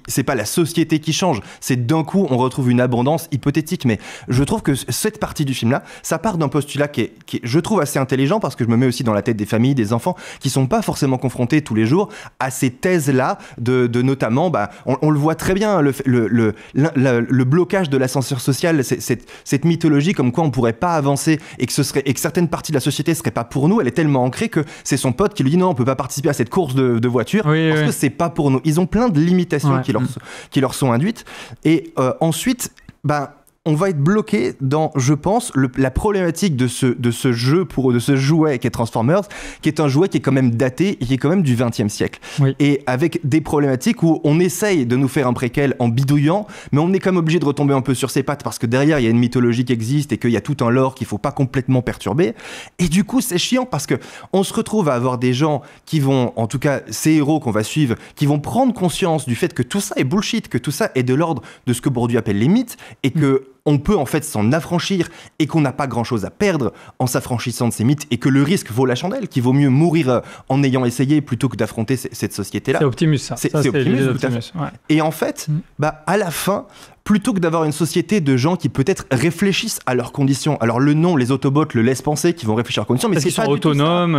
c'est pas la société qui change, c'est d'un coup on retrouve une abondance hypothétique. Mais je trouve que cette partie du film là, ça part d'un postulat qui est je trouve assez intelligent, parce que je me mets aussi dans la tête des familles, des enfants qui sont pas forcément confrontés tous les jours à ces thèses là de notamment, on le voit très bien, le blocage de l'ascenseur social, cette mythologie comme quoi on pourrait pas avancer et que certaines parties de la société seraient pas pour nous, elle est tellement ancrée que c'est son pote qui lui dit non, on peut pas participer à cette course de voiture parce que c'est pas pour nous. Ils ont plein de limitations qui leur sont induites, et ensuite on va être bloqué dans, je pense, la problématique de ce jeu, de ce jouet qui est Transformers, qui est un jouet qui est quand même daté et qui est quand même du XXe siècle. Oui. Et avec des problématiques où on essaye de nous faire un préquel en bidouillant, mais on est quand même obligé de retomber un peu sur ses pattes parce que derrière, il y a une mythologie qui existe et qu'il y a tout un lore qu'il faut pas complètement perturber. Et du coup, c'est chiant parce que on se retrouve à avoir des gens qui vont, en tout cas, ces héros qu'on va suivre, qui vont prendre conscience du fait que tout ça est bullshit, que tout ça est de l'ordre de ce que Bourdieu appelle les mythes, et que on peut en fait s'en affranchir et qu'on n'a pas grand-chose à perdre en s'affranchissant de ces mythes, et que le risque vaut la chandelle, qu'il vaut mieux mourir en ayant essayé plutôt que d'affronter cette société-là. C'est Optimus, ça. C'est Optimus, tout à fait. Ouais. Et en fait, à la fin, plutôt que d'avoir une société de gens qui peut-être réfléchissent à leurs conditions. Alors le nom, les Autobots le laissent penser qu'ils vont réfléchir à leurs conditions, mais parce c'est qu'ils sont autonomes.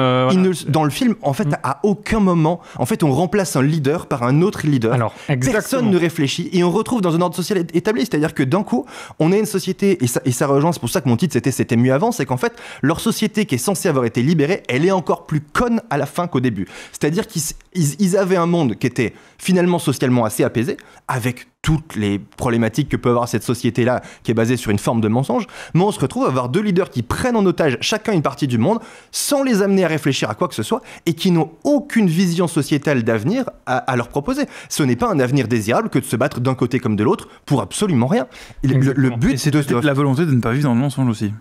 Dans le film, en fait, à aucun moment, en fait, on remplace un leader par un autre leader. Alors, personne ne réfléchit et on retrouve dans un ordre social établi. C'est-à-dire que d'un coup, on a une société, et ça rejoint, c'est pour ça que mon titre c'était mieux avant, c'est qu'en fait, leur société qui est censée avoir été libérée, elle est encore plus conne à la fin qu'au début. C'est-à-dire qu'ils avaient un monde qui était finalement socialement assez apaisé, avec toutes les problématiques que peut avoir cette société-là, qui est basée sur une forme de mensonge, mais on se retrouve à avoir deux leaders qui prennent en otage chacun une partie du monde, sans les amener à réfléchir à quoi que ce soit, et qui n'ont aucune vision sociétale d'avenir à leur proposer. Ce n'est pas un avenir désirable que de se battre d'un côté comme de l'autre pour absolument rien. Le but, c'est la volonté de ne pas vivre dans le mensonge aussi.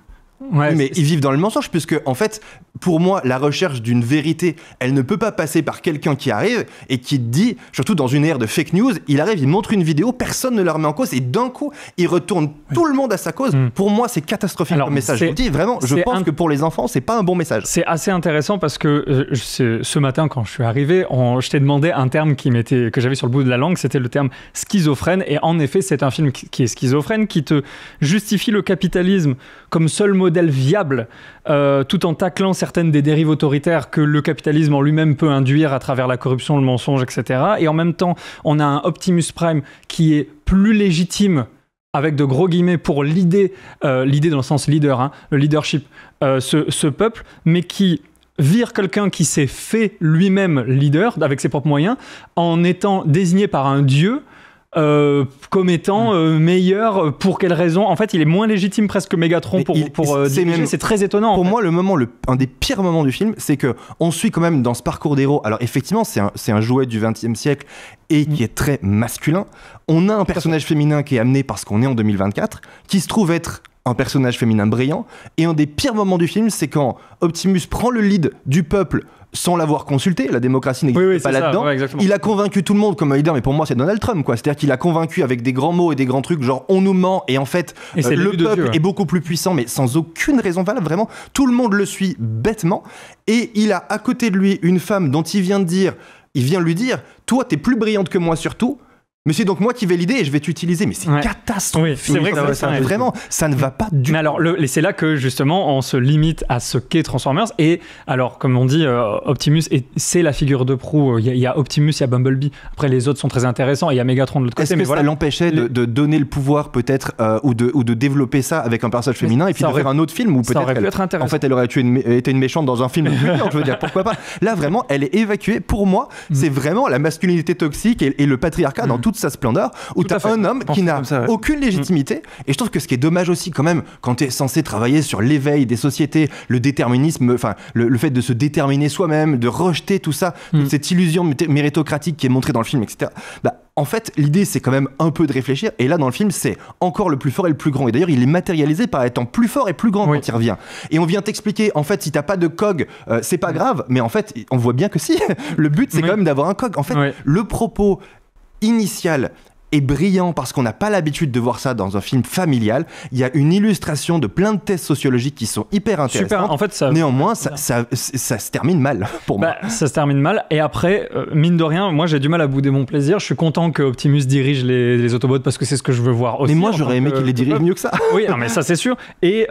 Ouais, mais ils vivent dans le mensonge, puisque en fait, pour moi, la recherche d'une vérité, elle ne peut pas passer par quelqu'un qui arrive et qui dit, surtout dans une ère de fake news, il arrive, il montre une vidéo, personne ne la remet en cause, et d'un coup, il retourne tout le monde à sa cause. Pour moi, c'est catastrophique comme message. Je vous dis vraiment, je pense que pour les enfants, c'est pas un bon message. C'est assez intéressant parce que ce matin, quand je suis arrivé, je t'ai demandé un terme que j'avais sur le bout de la langue, c'était le terme schizophrène, et en effet, c'est un film qui est schizophrène, qui te justifie le capitalisme comme seul modèle viable, tout en taclant certaines des dérives autoritaires que le capitalisme en lui-même peut induire à travers la corruption, le mensonge, etc. Et en même temps, on a un Optimus Prime qui est plus légitime, avec de gros guillemets, pour l'idée dans le sens leader, le leadership, ce peuple, mais qui vire quelqu'un qui s'est fait lui-même leader, avec ses propres moyens, en étant désigné par un dieu, comme étant meilleur. Pour quelle raison? En fait, il est moins légitime presque que Megatron pour diriger. C'est très étonnant. Pour moi, un des pires moments du film, c'est que on suit quand même dans ce parcours d'héros. Alors effectivement, c'est un jouet du XXe siècle et qui est très masculin. On a un personnage féminin qui est amené parce qu'on est en 2024, qui se trouve être un personnage féminin brillant. Et un des pires moments du film, c'est quand Optimus prend le lead du peuple sans l'avoir consulté. La démocratie n'existe pas là-dedans. Ouais, il a convaincu tout le monde comme un leader, mais pour moi c'est Donald Trump, quoi. C'est-à-dire qu'il a convaincu avec des grands mots et des grands trucs, genre on nous ment, et en fait le peuple est beaucoup plus puissant, mais sans aucune raison valable. Vraiment, tout le monde le suit bêtement, et il a à côté de lui une femme dont il vient de lui dire, toi t'es plus brillante que moi surtout. Mais c'est donc moi qui vais l'idée et je vais t'utiliser. Mais c'est catastrophique. Oui, c'est vrai que vraiment, ça ne va pas du tout. Mais alors, c'est là que justement, on se limite à ce qu'est Transformers. Et alors, comme on dit, Optimus, c'est la figure de proue. Il y a Optimus, il y a Bumblebee. Après, les autres sont très intéressants. Il y a Megatron de l'autre côté. Est-ce que ça l'empêchait de donner le pouvoir peut-être ou de développer ça avec un personnage féminin et puis de faire un autre film où peut-être aurait pu être intéressant. En fait, elle aurait été une méchante dans un film. Je veux dire, pourquoi pas. Là, vraiment, elle est évacuée. Pour moi, c'est vraiment la masculinité toxique et le patriarcat dans toute sa splendeur. Où tu as un homme qui n'a aucune légitimité. Et je trouve que ce qui est dommage aussi, quand même, quand tu es censé travailler sur l'éveil des sociétés, le déterminisme, enfin, le fait de se déterminer soi-même, de rejeter tout ça, toute cette illusion méritocratique qui est montrée dans le film, etc. En fait, l'idée, c'est quand même un peu de réfléchir. Et là, dans le film, c'est encore le plus fort et le plus grand. Et d'ailleurs, il est matérialisé par étant plus fort et plus grand quand il revient. Et on vient t'expliquer, en fait, si t'as pas de cog, c'est pas grave. Mais en fait, on voit bien que si. Le but, c'est quand même d'avoir un cog. En fait, le propos initial est brillant parce qu'on n'a pas l'habitude de voir ça dans un film familial. Il y a une illustration de plein de thèses sociologiques qui sont hyper intéressantes. Super. En fait, néanmoins, ça se termine mal pour moi. Ça se termine mal. Et après, mine de rien, moi j'ai du mal à bouder mon plaisir. Je suis content que Optimus dirige les Autobots parce que c'est ce que je veux voir aussi. Mais moi, j'aurais aimé qu'il les dirige mieux que ça. Oui, non, mais ça c'est sûr. Et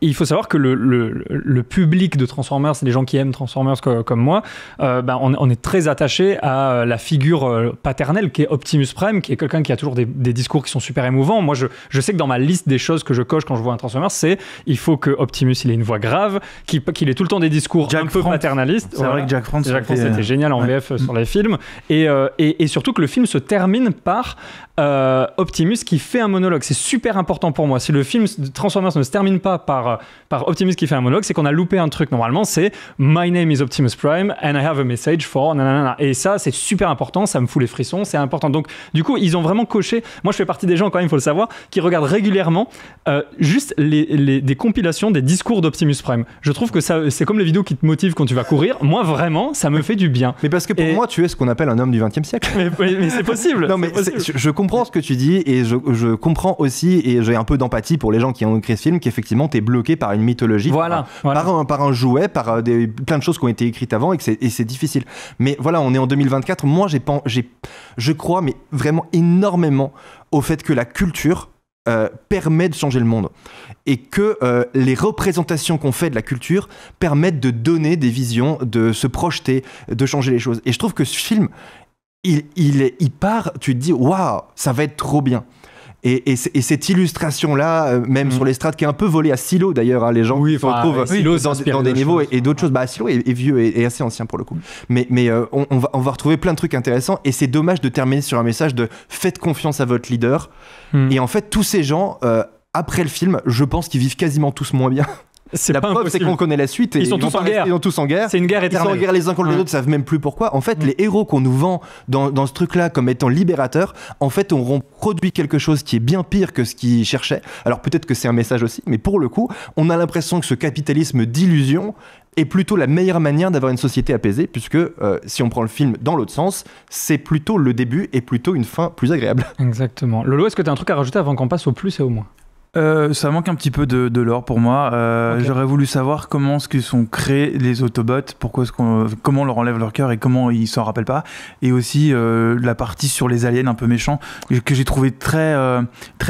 il faut savoir que le public de Transformers, c'est les gens qui aiment Transformers comme moi, on est très attaché à la figure paternelle qui est Optimus Prime, qui est quelqu'un qui a toujours des discours qui sont super émouvants. Moi, je sais que dans ma liste des choses que je coche quand je vois un Transformers, c'est il faut que Optimus il ait une voix grave, qu'il ait tout le temps des discours un peu paternalistes. C'est vrai que Jack France c'était génial en VF sur les films. Et surtout que le film se termine par Optimus qui fait un monologue. C'est super important pour moi. Si le film Transformers ne se termine pas par Optimus qui fait un monologue, c'est qu'on a loupé un truc. Normalement, c'est My name is Optimus Prime and I have a message for... nanana. Et ça, c'est super important. Ça me fout les frissons. C'est important. Donc, du coup, ils ont vraiment coché. Moi, je fais partie des gens, quand même, il faut le savoir, qui regardent régulièrement juste des compilations des discours d'Optimus Prime. Je trouve que ça, c'est comme les vidéos qui te motivent quand tu vas courir. Moi, vraiment, ça me fait du bien. Mais parce que pour moi, tu es ce qu'on appelle un homme du XXe siècle. Mais c'est possible. Non, mais je comprends ce que tu dis et je comprends aussi, et j'ai un peu d'empathie pour les gens qui ont écrit ce film, qu'effectivement, t'es bloqué par une mythologie, par un jouet, par plein de choses qui ont été écrites avant et c'est difficile. Mais voilà, on est en 2024. Moi, je crois, mais vraiment énormément au fait que la culture permet de changer le monde et que les représentations qu'on fait de la culture permettent de donner des visions, de se projeter, de changer les choses. Et je trouve que ce film, il part, tu te dis waouh, ça va être trop bien. Et cette illustration-là, même sur l'estrade, qui est un peu volée à Silo d'ailleurs, hein, les gens se retrouvent dans des niveaux et d'autres choses. Silo est vieux et assez ancien pour le coup. Mais on va retrouver plein de trucs intéressants et c'est dommage de terminer sur un message de faites confiance à votre leader. Et en fait, tous ces gens, après le film, je pense qu'ils vivent quasiment tous moins bien. La preuve, c'est qu'on connaît la suite. Ils sont tous en guerre. Ils sont tous en guerre. C'est une guerre éternelle. Ils sont en guerre les uns contre les autres, savent même plus pourquoi. En fait, les héros qu'on nous vend dans ce truc-là comme étant libérateurs, en fait, auront produit quelque chose qui est bien pire que ce qu'ils cherchaient. Alors peut-être que c'est un message aussi, mais pour le coup, on a l'impression que ce capitalisme d'illusion est plutôt la meilleure manière d'avoir une société apaisée, puisque si on prend le film dans l'autre sens, c'est plutôt le début et plutôt une fin plus agréable. Exactement. Lolo, est-ce que tu as un truc à rajouter avant qu'on passe au plus et au moins ? Ça manque un petit peu de lore pour moi. Okay. J'aurais voulu savoir comment est-ce qu'ils sont créés les Autobots, comment on leur enlève leur cœur et comment ils s'en rappellent pas. Et aussi la partie sur les aliens un peu méchants que j'ai trouvé très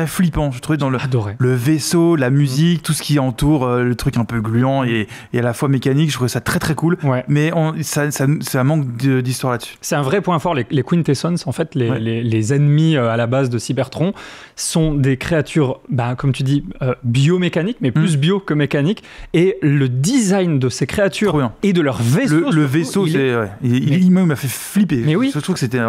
flippant. Je trouvais dans le vaisseau, la musique, tout ce qui entoure le truc un peu gluant et à la fois mécanique. Je trouvais ça très très cool. Ouais. Mais ça manque d'histoire là-dessus. C'est un vrai point fort. Les Quintessons, en fait, les ennemis à la base de Cybertron sont des créatures, comme tu dis, biomécanique, mais plus bio que mécanique. Et le design de ces créatures et de leur vaisseau. Le vaisseau, il m'a fait flipper. Mais oui. Je trouve que c'était.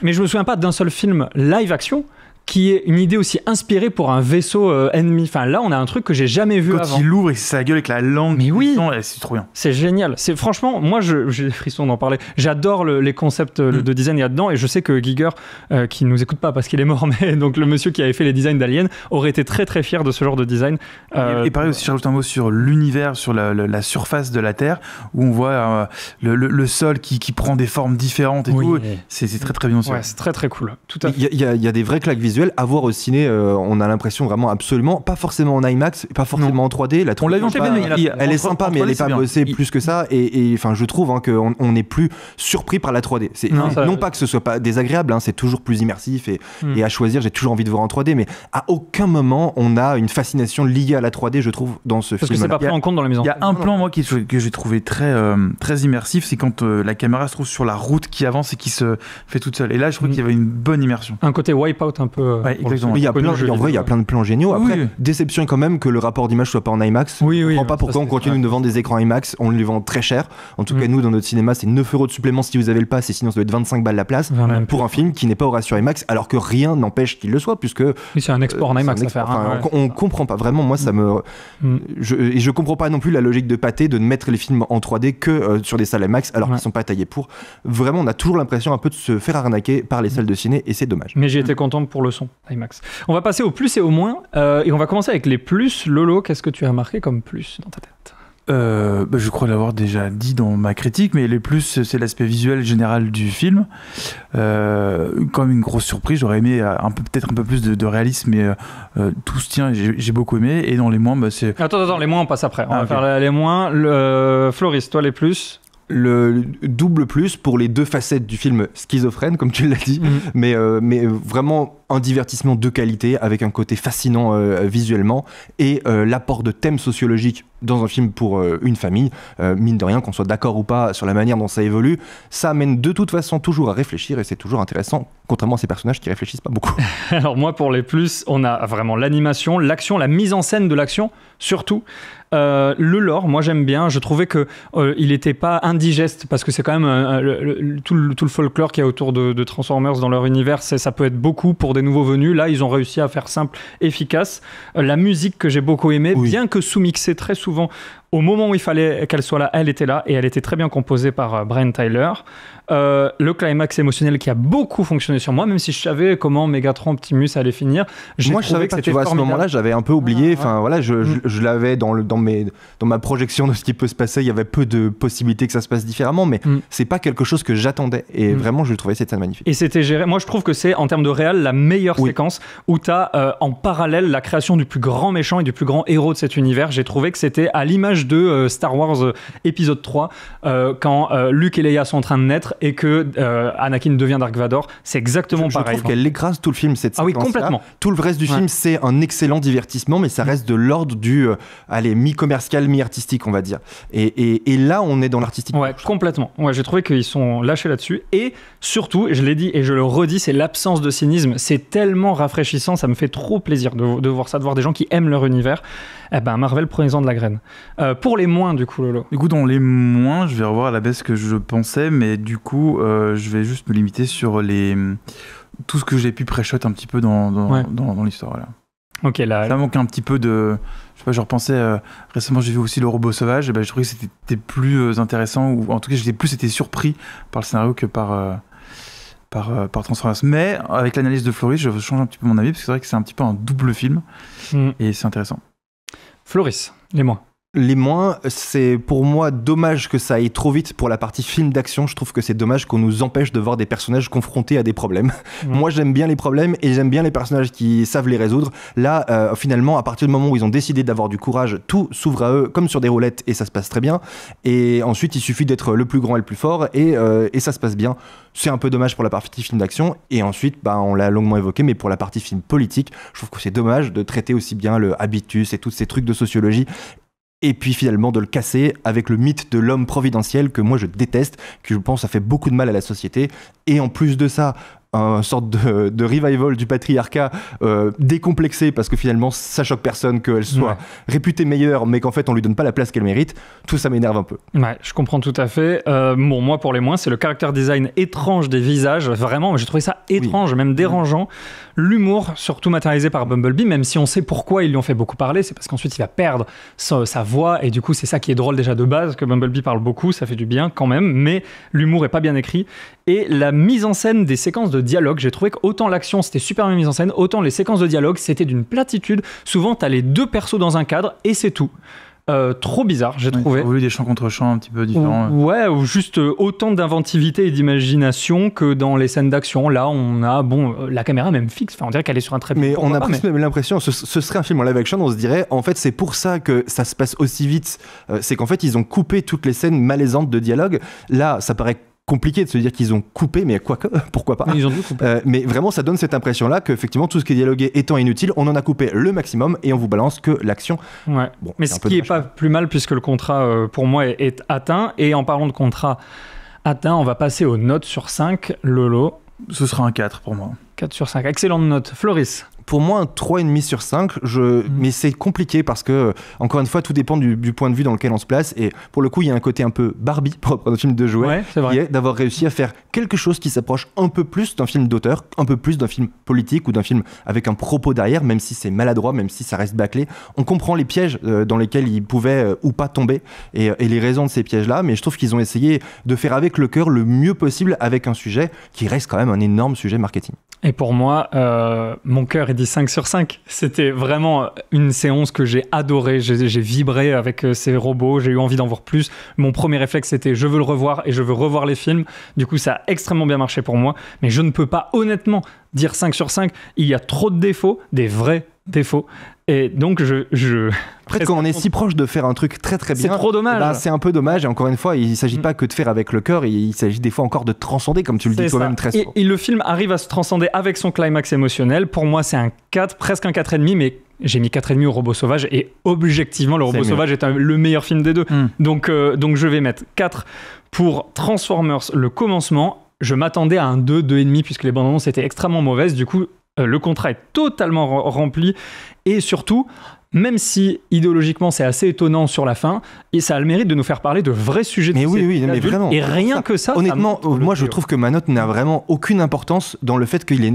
Mais je me souviens pas d'un seul film live action qui est une idée aussi inspirée pour un vaisseau ennemi. Enfin, là, on a un truc que j'ai jamais vu avant. Quand il l'ouvre et c'est sa gueule avec la langue, mais oui, c'est trop bien. C'est génial. C'est franchement, moi, j'ai des frissons d'en parler. J'adore les concepts de design qu'il y a dedans, et je sais que Giger, qui nous écoute pas parce qu'il est mort, mais donc le monsieur qui avait fait les designs d'Alien aurait été très très fier de ce genre de design. Et pareil aussi, je rajoute un mot sur l'univers, sur la surface de la Terre, où on voit le sol qui prend des formes différentes et tout. C'est très très bien aussi. Ouais, c'est très très cool. Tout à fait. Il y a des vraies claques visuelles à voir au ciné. On a l'impression vraiment absolument, pas forcément en IMAX, pas forcément en 3D. On l'a vu en 3D, elle est sympa, mais elle est pas bossée plus que ça. Et enfin, je trouve qu'on n'est plus surpris par la 3D. Non pas que ce soit pas désagréable, c'est toujours plus immersif et à choisir, j'ai toujours envie de voir en 3D, mais à aucun moment on a une fascination liée à la 3D, je trouve, dans ce film. Parce que c'est pas pris en compte dans la mise en scène. Il y a un plan, moi, que j'ai trouvé très immersif, c'est quand la caméra se trouve sur la route qui avance et qui se fait toute seule. Et là, je trouve qu'il y avait une bonne immersion. Un côté Wipeout un peu. Exactement. Il y a plein de plans géniaux. Après, déception quand même que le rapport d'image soit pas en IMAX. Je comprends pas pourquoi on continue de vendre des écrans IMAX. On les vend très cher. En tout cas, nous, dans notre cinéma, c'est 9 € de supplément si vous avez le pass, et sinon ça doit être 25 balles la place pour un film qui n'est pas au ratio IMAX, alors que rien n'empêche qu'il le soit, puisque. Oui, c'est un export en IMAX à faire. On comprend pas. Vraiment, moi, ça me. Je comprends pas non plus la logique de Pathé de ne mettre les films en 3D que sur des salles IMAX, alors qu'ils sont pas taillés pour. Vraiment, on a toujours l'impression un peu de se faire arnaquer par les salles de ciné, et c'est dommage. Mais j'ai été content pour le son IMAX. On va passer au plus et au moins, et on va commencer avec les plus. Lolo, qu'est-ce que tu as remarqué comme plus dans ta tête ? Je crois l'avoir déjà dit dans ma critique, mais les plus, c'est l'aspect visuel général du film. Comme une grosse surprise, j'aurais aimé peut-être un peu plus de réalisme, mais tout se tient, j'ai beaucoup aimé. Et dans les moins, c'est... Attends, les moins, on passe après. On va faire les moins. Floris, toi, les plus ? Le double plus pour les deux facettes du film schizophrène, comme tu l'as dit, mais vraiment un divertissement de qualité avec un côté fascinant visuellement, et l'apport de thèmes sociologiques dans un film pour une famille, mine de rien, qu'on soit d'accord ou pas sur la manière dont ça évolue, ça amène de toute façon toujours à réfléchir, et c'est toujours intéressant, contrairement à ces personnages qui réfléchissent pas beaucoup. Alors moi, pour les plus, on a vraiment l'animation, l'action, la mise en scène de l'action, surtout. Le lore, moi j'aime bien. Je trouvais que il n'était pas indigeste, parce que c'est quand même tout le folklore qu'il y a autour de Transformers dans leur univers. Ça peut être beaucoup pour des nouveaux venus. Là, ils ont réussi à faire simple, efficace. La musique que j'ai beaucoup aimée, bien que sous-mixée très souvent. Au moment où il fallait qu'elle soit là, elle était là, et elle était très bien composée par Brian Tyler. Le climax émotionnel qui a beaucoup fonctionné sur moi, même si je savais comment Megatron Optimus allait finir. Moi, je savais que c'était formidable. À ce moment-là, j'avais un peu oublié. Enfin, voilà, je l'avais dans ma projection de ce qui peut se passer. Il y avait peu de possibilités que ça se passe différemment, mais c'est pas quelque chose que j'attendais. Et vraiment, je trouvais cette scène magnifique. Et c'était géré. Moi, je trouve que c'est, en termes de réal, la meilleure séquence où tu as en parallèle la création du plus grand méchant et du plus grand héros de cet univers. J'ai trouvé que c'était à l'image de Star Wars épisode 3, quand Luke et Leia sont en train de naître et que Anakin devient Dark Vador. C'est exactement pareil. Je trouve qu'elle écrase tout le film, cette séquence-là. Oui, complètement. Tout le reste du film, c'est un excellent divertissement, mais ça reste de l'ordre du mi-commercial, mi-artistique, on va dire. Et là, on est dans l'artistique. Ouais, complètement. Ouais, j'ai trouvé qu'ils sont lâchés là-dessus. Et surtout, je l'ai dit et je le redis, c'est l'absence de cynisme. C'est tellement rafraîchissant, ça me fait trop plaisir de voir ça, de voir des gens qui aiment leur univers. Eh ben, Marvel, prenez-en de la graine. Pour les moins, du coup, Lolo. Du coup, dans les moins, je vais revoir à la baisse que je pensais, mais du coup, je vais juste me limiter sur tout ce que j'ai pu pré-shot un petit peu dans l'histoire. Là. Ok, là. Ça manque un petit peu de. Je sais pas, je repensais. Récemment, j'ai vu aussi Le Robot Sauvage, et ben, je trouvais que c'était plus intéressant, ou en tout cas, j'étais plus surpris par le scénario que par Transformers. Mais avec l'analyse de Floris, je change un petit peu mon avis, parce que c'est vrai que c'est un petit peu un double film, et c'est intéressant. Floris, les moins. Les moins, c'est pour moi dommage que ça aille trop vite pour la partie film d'action. Je trouve que c'est dommage qu'on nous empêche de voir des personnages confrontés à des problèmes. Moi, j'aime bien les problèmes et j'aime bien les personnages qui savent les résoudre. Là, finalement, à partir du moment où ils ont décidé d'avoir du courage, tout s'ouvre à eux comme sur des roulettes et ça se passe très bien. Et ensuite, il suffit d'être le plus grand et le plus fort et ça se passe bien. C'est un peu dommage pour la partie film d'action. Et ensuite, on l'a longuement évoqué, mais pour la partie film politique, je trouve que c'est dommage de traiter aussi bien le habitus et tous ces trucs de sociologie. Et puis finalement de le casser avec le mythe de l'homme providentiel que moi je déteste, que je pense a fait beaucoup de mal à la société. Et en plus de ça, un sorte de revival du patriarcat décomplexé parce que finalement ça choque personne qu'elle soit réputée meilleure mais qu'en fait on lui donne pas la place qu'elle mérite. Tout ça m'énerve un peu. Ouais, je comprends tout à fait. Bon, moi pour les moins, c'est le character design étrange des visages. Vraiment, j'ai trouvé ça étrange, même dérangeant. L'humour, surtout matérialisé par Bumblebee, même si on sait pourquoi ils lui ont fait beaucoup parler, c'est parce qu'ensuite il va perdre sa voix et du coup c'est ça qui est drôle déjà de base, que Bumblebee parle beaucoup, ça fait du bien quand même, mais l'humour est pas bien écrit. Et la mise en scène des séquences de dialogue, j'ai trouvé qu'autant l'action c'était super bien mise en scène, autant les séquences de dialogue c'était d'une platitude. Souvent t'as les deux persos dans un cadre et c'est tout. Trop bizarre, j'ai trouvé. Au lieu des chants contre chants un petit peu différents. Ouais, ou juste autant d'inventivité et d'imagination que dans les scènes d'action. Là, on a, la caméra même fixe. Enfin, on dirait qu'elle est sur un trépied. Mais on a presque même l'impression, ce serait un film en live action, on se dirait, en fait, c'est pour ça que ça se passe aussi vite. C'est qu'en fait, ils ont coupé toutes les scènes malaisantes de dialogue. Là, ça paraît compliqué de se dire qu'ils ont coupé, mais quoique, pourquoi pas. Ils ont dû couper. Mais vraiment, ça donne cette impression-là qu'effectivement, tout ce qui est dialogué étant inutile, on en a coupé le maximum et on vous balance que l'action. Ouais. Bon, mais ce qui n'est pas plus mal puisque le contrat, pour moi, est atteint. Et en parlant de contrat atteint, on va passer aux notes sur 5. Lolo. Ce sera un 4 pour moi. 4 sur 5. Excellente note. Floris. Pour moi, un 3,5 sur 5, mais c'est compliqué parce que, encore une fois, tout dépend du point de vue dans lequel on se place. Et pour le coup, il y a un côté un peu Barbie, propre à notre film de jouet, qui est d'avoir réussi à faire quelque chose qui s'approche un peu plus d'un film d'auteur, un peu plus d'un film politique ou d'un film avec un propos derrière, même si c'est maladroit, même si ça reste bâclé. On comprend les pièges dans lesquels ils pouvaient ou pas tomber et les raisons de ces pièges-là, mais je trouve qu'ils ont essayé de faire avec le cœur le mieux possible avec un sujet qui reste quand même un énorme sujet marketing. Et pour moi, mon cœur est dit 5 sur 5. C'était vraiment une séance que j'ai adorée. J'ai vibré avec ces robots, j'ai eu envie d'en voir plus. Mon premier réflexe, c'était je veux le revoir et je veux revoir les films. Du coup, ça a extrêmement bien marché pour moi. Mais je ne peux pas honnêtement dire 5 sur 5. Il y a trop de défauts, des vrais défauts. Et donc, Après, quand on est si proche de faire un truc très très bien, c'est trop dommage. C'est un peu dommage. Et encore une fois, il ne s'agit pas que de faire avec le cœur, il s'agit des fois encore de transcender, comme tu le dis toi-même très souvent. Et le film arrive à se transcender avec son climax émotionnel. Pour moi, c'est un 4, presque un 4,5, mais j'ai mis 4,5 au Robot Sauvage. Et objectivement, le Robot Sauvage est le meilleur film des deux. Donc je vais mettre 4 pour Transformers, le commencement. Je m'attendais à un 2, 2,5, puisque les bandes annonces étaient extrêmement mauvaises. Du coup, le contrat est totalement rempli. Et surtout, même si idéologiquement c'est assez étonnant sur la fin, et ça a le mérite de nous faire parler de vrais sujets de société. Mais vraiment. Et rien que ça. Honnêtement, moi je trouve que ma note n'a vraiment aucune importance dans le fait qu'il est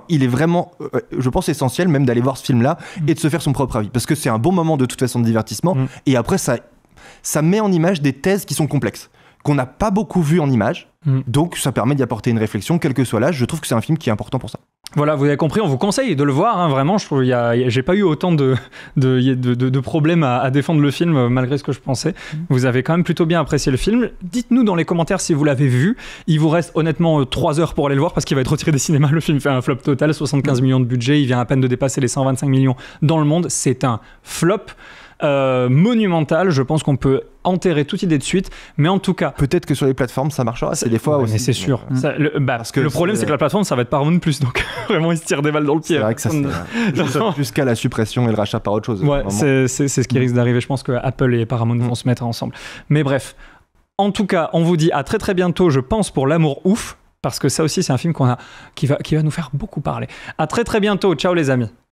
il est vraiment, je pense, essentiel même d'aller voir ce film-là et de se faire son propre avis. Parce que c'est un bon moment de toute façon de divertissement. Et après, ça met en image des thèses qui sont complexes, qu'on n'a pas beaucoup vues en images. Donc ça permet d'y apporter une réflexion, quel que soit l'âge. Je trouve que c'est un film qui est important pour ça. Voilà, vous avez compris, on vous conseille de le voir, vraiment. Je trouve j'ai pas eu autant de problèmes à défendre le film malgré ce que je pensais. Vous avez quand même plutôt bien apprécié le film. Dites-nous dans les commentaires si vous l'avez vu. Il vous reste honnêtement 3 heures pour aller le voir parce qu'il va être retiré des cinémas. Le film fait un flop total, 75 millions de budget, il vient à peine de dépasser les 125 millions dans le monde. C'est un flop monumental. Je pense qu'on peut enterrer toute idée de suite, mais en tout cas peut-être que sur les plateformes ça marchera, c'est des fois aussi, mais c'est sûr. Parce que le problème c'est que la plateforme ça va être Paramount Plus, donc vraiment ils se tirent des balles dans le pied. C'est vrai que ça jusqu'à la suppression et le rachat par autre chose. Ouais, c'est ce qui risque d'arriver. Je pense que Apple et Paramount vont se mettre ensemble, mais bref, en tout cas on vous dit à très très bientôt, je pense, pour L'amour ouf, parce que ça aussi c'est un film qui va nous faire beaucoup parler. À très très bientôt, ciao les amis.